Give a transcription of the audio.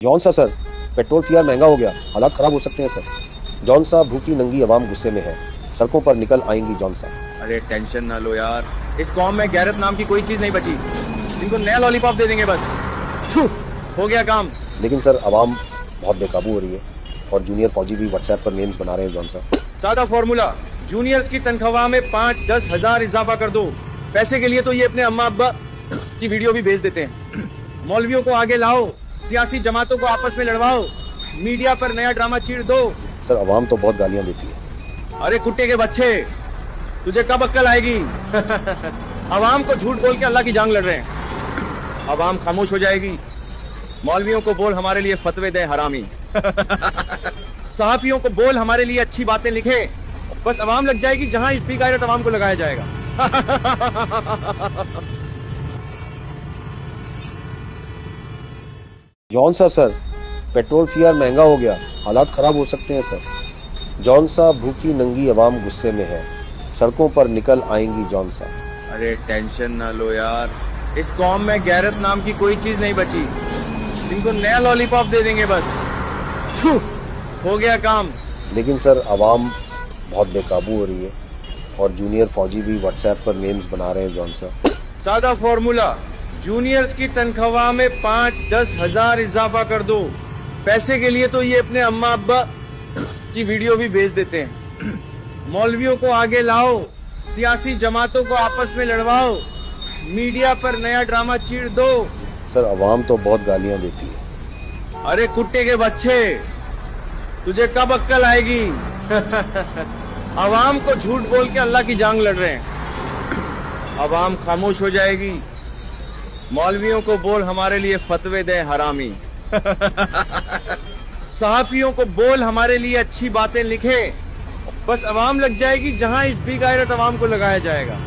जौन सा sir, petrol fear महंगा हो गया, हालात खराब हो सकते हैं सर। जौन सा, भूखी नंगी आवाम गुस्से में है, सड़कों पर निकल आएंगी जौन सा। अरे टेंशन ना लो यार, इस कौम में गैरत नाम की कोई चीज नहीं बची। इनको नया लॉलीपॉप दे देंगे बस, छू, हो गया काम। लेकिन सर, आवाम बहुत बेकाबू हो रही है और जूनियर फौजी भी व्हाट्सएप पर मेम्स बना रहे हैं जौन सा। सादा फॉर्मूला, जूनियर्स की तनख्वाह में 5-10 हजार इजाफा कर दो। पैसे के लिए तो ये अपने अम्मा अब्बा की वीडियो भी भेज देते हैं। मौलवियों को आगे लाओ, सियासी जमातों को आपस में लड़वाओ, मीडिया पर नया ड्रामा चीर दो। सर, आवाम तो बहुत गालियां देती है। अरे कुत्ते के बच्चे, तुझे कब अक्ल आएगी? अवाम को झूठ बोल के अल्लाह की जांग लड़ रहे हैं। अवाम खामोश हो जाएगी। मौलवियों को बोल हमारे लिए फतवे दे हरामी। सहाफियों को बोल हमारे लिए अच्छी बातें लिखे। बस अवाम लग जाएगी जहां इसकी गायरत अवाम को लगाया जाएगा। जौन सा सर, पेट्रोल फियार महंगा हो गया, हालात खराब हो सकते हैं सर। जौन सा, भूखी नंगी आवाम गुस्से में है, सड़कों पर निकल आएंगी जौन सा। अरे टेंशन ना लो यार, इस कौम में गैरत नाम की कोई चीज नहीं बची। इनको नया लॉलीपॉप दे देंगे बस, छू, हो गया काम। लेकिन सर, आवाम बहुत बेकाबू हो रही है और जूनियर फौजी भी व्हाट्सएप पर मेम्स बना रहे हैं जौन सा। सादा फॉर्मूला, जूनियर्स की तनख्वाह में 5-10 हजार इजाफा कर दो। पैसे के लिए तो ये अपने अम्मा अब्बा की वीडियो भी भेज देते हैं। मौलवियों को आगे लाओ, सियासी जमातों को आपस में लड़वाओ, मीडिया पर नया ड्रामा चीर दो। सर, आवाम तो बहुत गालियां देती है। अरे कुत्ते के बच्चे, तुझे कब अक्ल आएगी? अवाम को झूठ बोल के अल्लाह की जांग लड़ रहे हैं। अवाम खामोश हो जाएगी। मौलवियों को बोल हमारे लिए फतवे दे हरामी। सहाफियों को बोल हमारे लिए अच्छी बातें लिखे। बस अवाम लग जाएगी जहां इस भी गायरत अवाम को लगाया जाएगा।